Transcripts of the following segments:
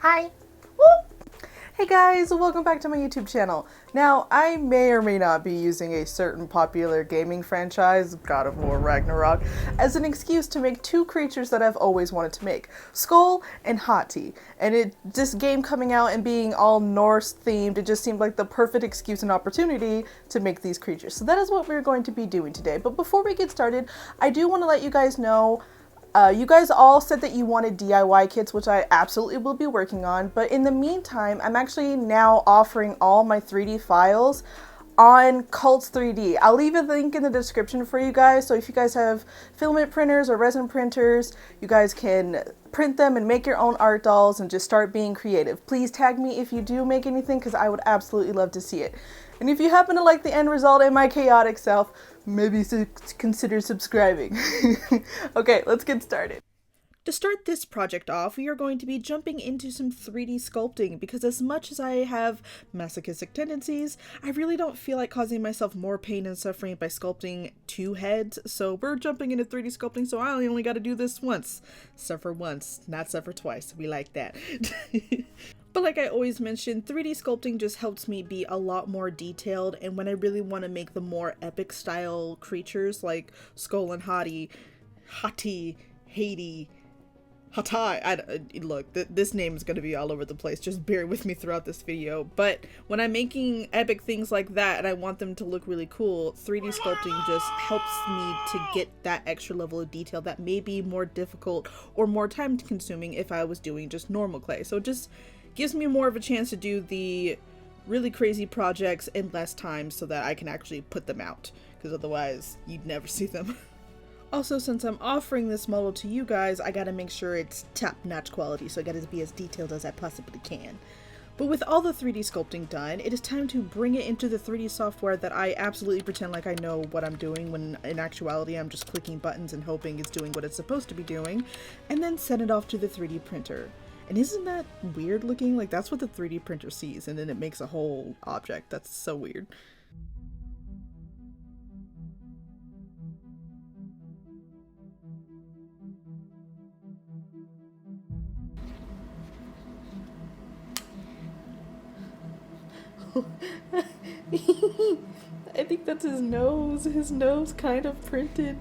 Hi. Woo! Hey guys, welcome back to my YouTube channel. Now, I may or may not be using a certain popular gaming franchise, God of War Ragnarok, as an excuse to make two creatures that I've always wanted to make, Skoll and Hati. And this game coming out and being all Norse themed, it just seemed like the perfect excuse and opportunity to make these creatures. So that is what we're going to be doing today. But before we get started, I do want to let you guys know you guys all said that you wanted DIY kits, which I absolutely will be working on, but in the meantime, I'm actually now offering all my 3D files on Cult's 3D. I'll leave a link in the description for you guys, so if you guys have filament printers or resin printers, you guys can print them and make your own art dolls and just start being creative. Please tag me if you do make anything, because I would absolutely love to see it. And if you happen to like the end result and my chaotic self, maybe consider subscribing. Okay, let's get started. To start this project off, we are going to be jumping into some 3D sculpting because as much as I have masochistic tendencies, I really don't feel like causing myself more pain and suffering by sculpting two heads, so we're jumping into 3D sculpting, so I only got to do this once. Suffer once, not suffer twice. We like that. But like I always mention, 3D sculpting just helps me be a lot more detailed, and when I really want to make the more epic style creatures like Skoll and Hati, Hati, look, this name is going to be all over the place, just bear with me throughout this video, but when I'm making epic things like that and I want them to look really cool, 3D sculpting just helps me to get that extra level of detail that may be more difficult or more time consuming if I was doing just normal clay. So it just gives me more of a chance to do the really crazy projects in less time so that I can actually put them out, because otherwise you'd never see them. Also, since I'm offering this model to you guys, I gotta make sure it's top-notch quality, so I gotta be as detailed as I possibly can. But with all the 3D sculpting done, it is time to bring it into the 3D software that I absolutely pretend like I know what I'm doing, when in actuality I'm just clicking buttons and hoping it's doing what it's supposed to be doing, and then send it off to the 3D printer. And isn't that weird looking? Like, that's what the 3D printer sees, and then it makes a whole object. That's so weird. I think that's his nose. His nose kind of printed.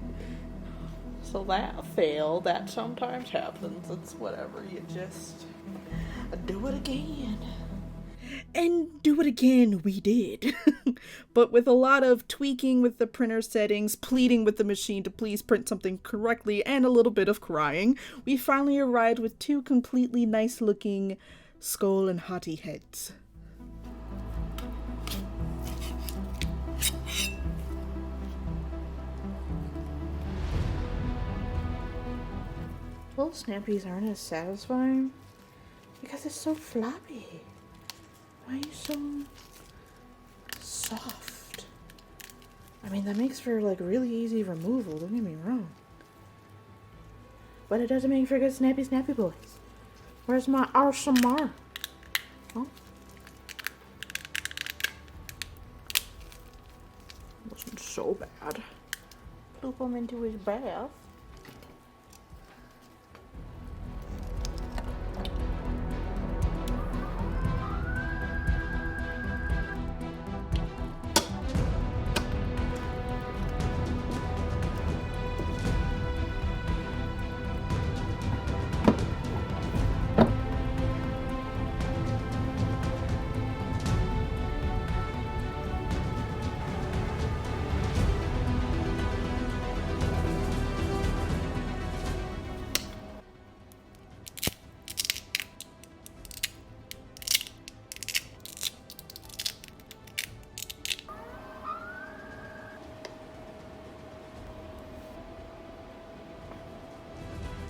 So that failed. That sometimes happens. It's whatever. You just do it again. And do it again, we did. But with a lot of tweaking with the printer settings, pleading with the machine to please print something correctly, and a little bit of crying, we finally arrived with two completely nice looking Skoll and Hati heads. Little snappies aren't as satisfying because it's so floppy. Why are you so soft? I mean, that makes for like really easy removal, don't get me wrong. But it doesn't make for good snappy boys. Where's my ASMR? Oh. Wasn't so bad. Loop him into his bath.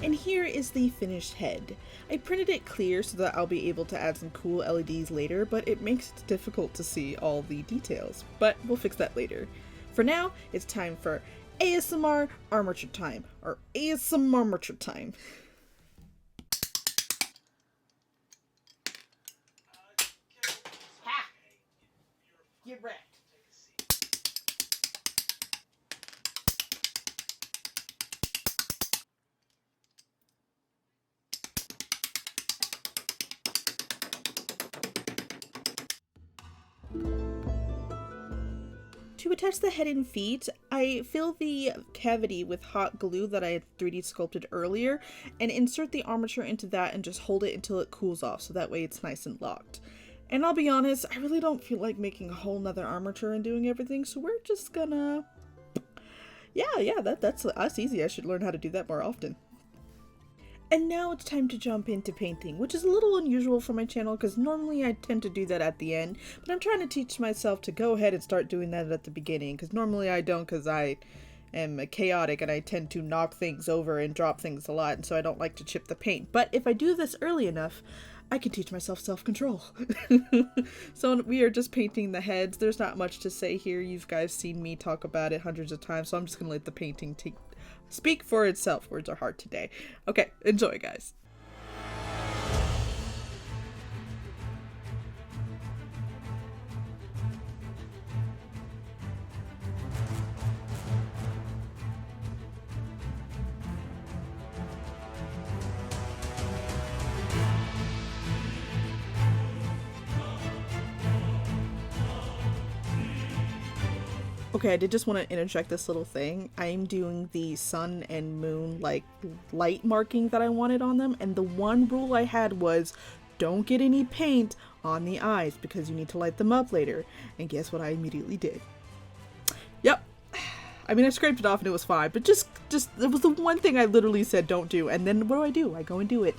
And here is the finished head. I printed it clear so that I'll be able to add some cool LEDs later, but it makes it difficult to see all the details. But we'll fix that later. For now, it's time for ASMR Armature time, or ASMR Armature time. Ha! Get wrecked. To attach the head and feet, I fill the cavity with hot glue that I had 3D sculpted earlier and insert the armature into that and just hold it until it cools off so that way it's nice and locked. And I'll be honest, I really don't feel like making a whole nother armature and doing everything, so we're just gonna... that's easy. I should learn how to do that more often. And now it's time to jump into painting, which is a little unusual for my channel because normally I tend to do that at the end, but I'm trying to teach myself to go ahead and start doing that at the beginning because normally I don't, because I am chaotic and I tend to knock things over and drop things a lot, and so I don't like to chip the paint. But if I do this early enough, I can teach myself self-control. So we are just painting the heads. There's not much to say here. You guys seen me talk about it hundreds of times, so I'm just gonna let the painting speak for itself. Words are hard today. Okay, enjoy, guys. Okay, I did just want to interject this little thing. I'm doing the sun and moon like light marking that I wanted on them, and the one rule I had was don't get any paint on the eyes because you need to light them up later. And guess what I immediately did? Yep. I mean, I scraped it off and it was fine, but just it was the one thing I literally said don't do, and then what do? I go and do it.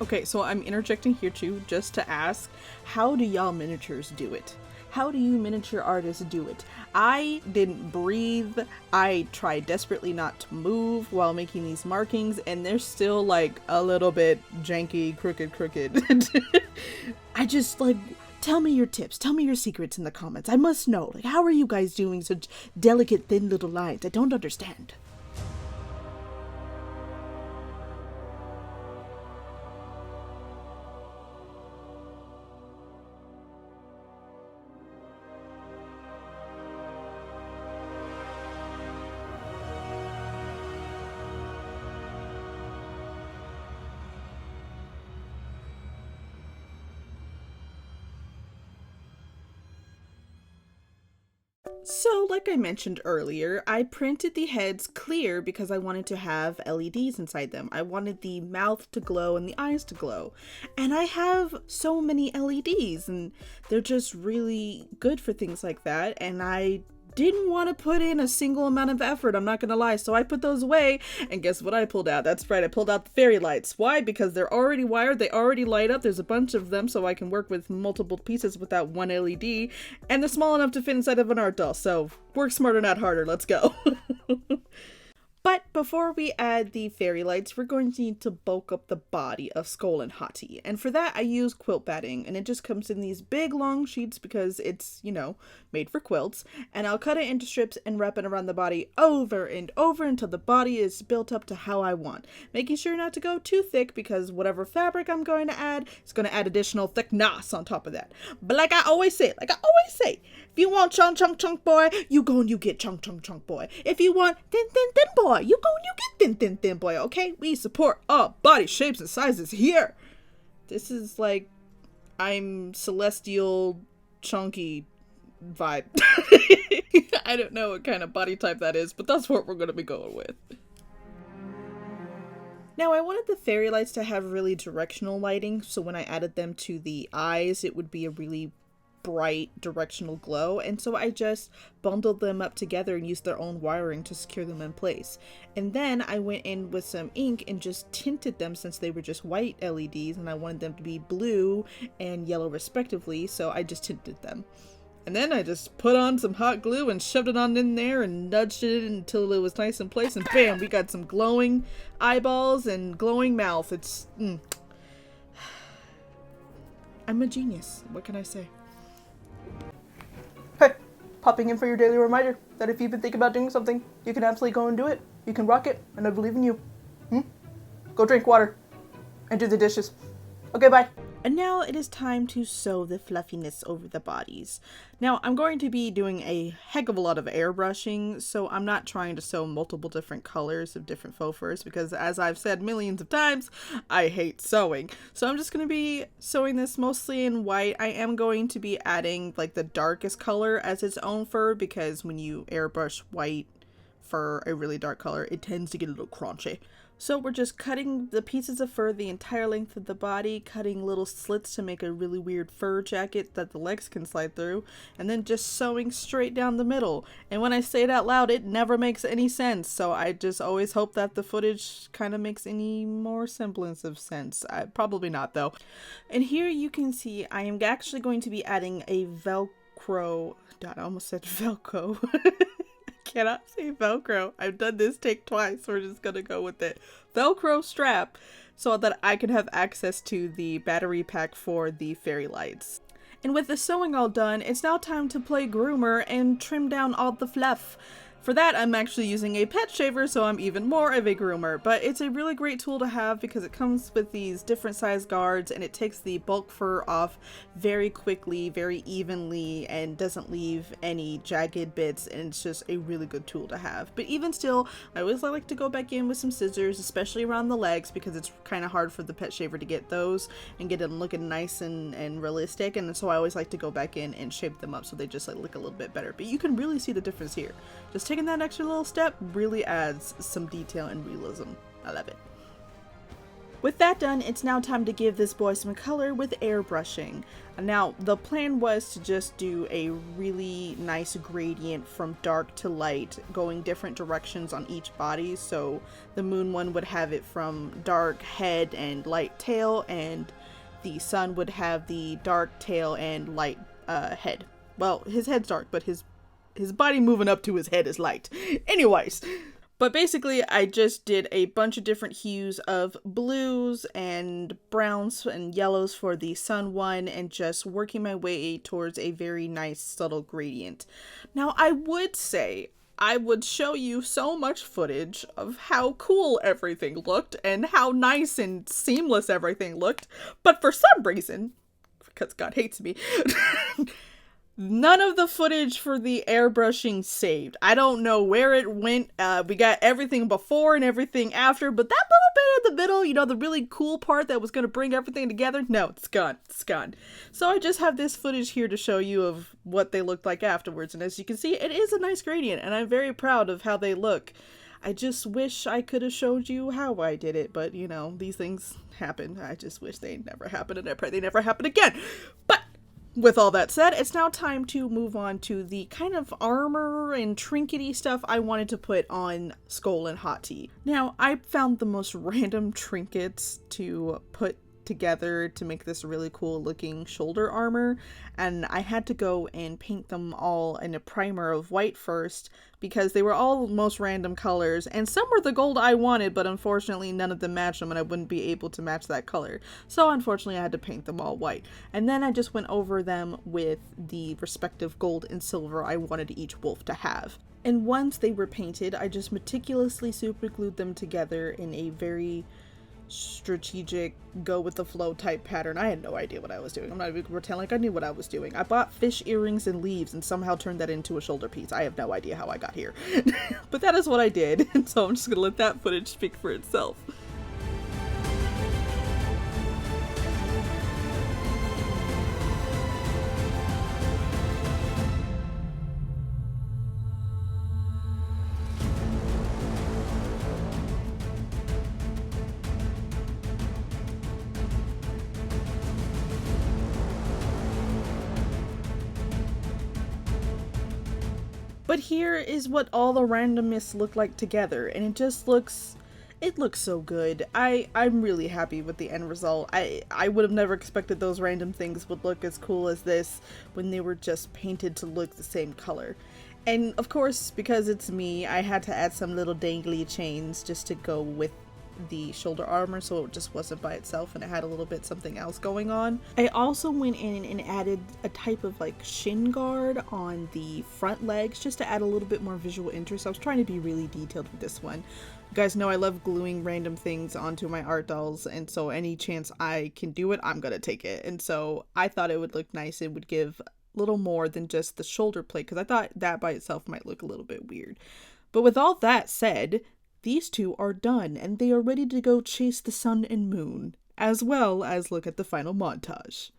Okay, so I'm interjecting here too, just to ask, how do y'all miniatures do it? How do you miniature artists do it? I didn't breathe. I tried desperately not to move while making these markings, and they're still like a little bit janky, crooked. I just like, tell me your tips, tell me your secrets in the comments. I must know, like, how are you guys doing such delicate, thin little lines? I don't understand. So, like I mentioned earlier, I printed the heads clear because I wanted to have LEDs inside them. I wanted the mouth to glow and the eyes to glow. And I have so many LEDs, and they're just really good for things like that. And I didn't want to put in a single amount of effort, I'm not gonna lie, so I put those away, and guess what I pulled out? That's right, I pulled out the fairy lights. Why? Because they're already wired, they already light up, there's a bunch of them, so I can work with multiple pieces without one LED, and they're small enough to fit inside of an art doll, so work smarter, not harder, let's go. But before we add the fairy lights, we're going to need to bulk up the body of Skoll and Hati. And for that, I use quilt batting, and it just comes in these big long sheets because it's, you know, made for quilts. And I'll cut it into strips and wrap it around the body over and over until the body is built up to how I want. Making sure not to go too thick because whatever fabric I'm going to add is going to add additional thickness on top of that. But like I always say, if you want chunk boy, you go and you get chunk boy. If you want thin boy, you go and you get thin boy, okay? We support all body shapes and sizes here. This is like, I'm celestial chunky vibe. I don't know what kind of body type that is, but that's what we're going to be going with. Now, I wanted the fairy lights to have really directional lighting, so when I added them to the eyes, it would be a really bright directional glow, and so I just bundled them up together and used their own wiring to secure them in place. And then I went in with some ink and just tinted them since they were just white LEDs and I wanted them to be blue and yellow respectively, so I just tinted them. And then I just put on some hot glue and shoved it on in there and nudged it until it was nice in place, and bam, we got some glowing eyeballs and glowing mouth. It's I'm a genius, what can I say? Hey, popping in for your daily reminder that if you've been thinking about doing something, you can absolutely go and do it. You can rock it, and I believe in you. Go drink water and do the dishes. Okay, bye. And now it is time to sew the fluffiness over the bodies. Now I'm going to be doing a heck of a lot of airbrushing, so I'm not trying to sew multiple different colors of different faux furs because, as I've said millions of times, I hate sewing. So I'm just going to be sewing this mostly in white. I am going to be adding like the darkest color as its own fur because when you airbrush white for a really dark color, it tends to get a little crunchy. So we're just cutting the pieces of fur the entire length of the body, cutting little slits to make a really weird fur jacket that the legs can slide through, and then just sewing straight down the middle. And when I say it out loud, it never makes any sense, so I just always hope that the footage kind of makes any more semblance of sense. Probably not, though. And here you can see I am actually going to be adding a Velcro... God, I almost said Velcro. Cannot say Velcro. I've done this take twice. We're just gonna go with it. Velcro strap so that I can have access to the battery pack for the fairy lights. And with the sewing all done, it's now time to play groomer and trim down all the fluff. For that, I'm actually using a pet shaver, so I'm even more of a groomer, but it's a really great tool to have because it comes with these different size guards and it takes the bulk fur off very quickly, very evenly, and doesn't leave any jagged bits, and it's just a really good tool to have. But even still, I always like to go back in with some scissors, especially around the legs, because it's kind of hard for the pet shaver to get those and get them looking nice and realistic, and so I always like to go back in and shape them up so they just like look a little bit better. But you can really see the difference here. Just taking that extra little step really adds some detail and realism. I love it. With that done, it's now time to give this boy some color with airbrushing. Now, the plan was to just do a really nice gradient from dark to light, going different directions on each body. So the moon one would have it from dark head and light tail, and the sun would have the dark tail and light head. Well, his head's dark, but his body moving up to his head is light. Anyways, but basically I just did a bunch of different hues of blues and browns and yellows for the sun one and just working my way towards a very nice subtle gradient. Now I would say I would show you so much footage of how cool everything looked and how nice and seamless everything looked, but for some reason, because God hates me, none of the footage for the airbrushing saved. I don't know where it went. We got everything before and everything after, but that little bit in the middle, you know, the really cool part that was going to bring everything together, no, it's gone. It's gone. So I just have this footage here to show you of what they looked like afterwards. And as you can see, it is a nice gradient, and I'm very proud of how they look. I just wish I could have showed you how I did it, but you know, these things happen. I just wish they never happened, and I pray they never happen again. But with all that said, it's now time to move on to the kind of armor and trinkety stuff I wanted to put on Skoll and Hati. Now, I found the most random trinkets to put together to make this really cool looking shoulder armor, and I had to go and paint them all in a primer of white first because they were all most random colors, and some were the gold I wanted, but unfortunately none of them matched them and I wouldn't be able to match that color, so unfortunately I had to paint them all white. And then I just went over them with the respective gold and silver I wanted each wolf to have. And once they were painted, I just meticulously super glued them together in a very strategic, go with the flow type pattern. I had no idea what I was doing. I'm not even pretending like I knew what I was doing. I bought fish earrings and leaves and somehow turned that into a shoulder piece. I have no idea how I got here. But that is what I did, and so I'm just gonna let that footage speak for itself. But here is what all the randomness look like together, and it looks so good. I'm really happy with the end result. I would have never expected those random things would look as cool as this when they were just painted to look the same color. And of course, because it's me, I had to add some little dangly chains just to go with the shoulder armor so it just wasn't by itself and it had a little bit something else going on. I also went in and added a type of like shin guard on the front legs just to add a little bit more visual interest. I was trying to be really detailed with this one. You guys know I love gluing random things onto my art dolls, and so any chance I can do it, I'm gonna take it. And so I thought it would look nice. It would give a little more than just the shoulder plate, because I thought that by itself might look a little bit weird. But with all that said, these two are done, and they are ready to go chase the sun and moon, as well as look at the final montage.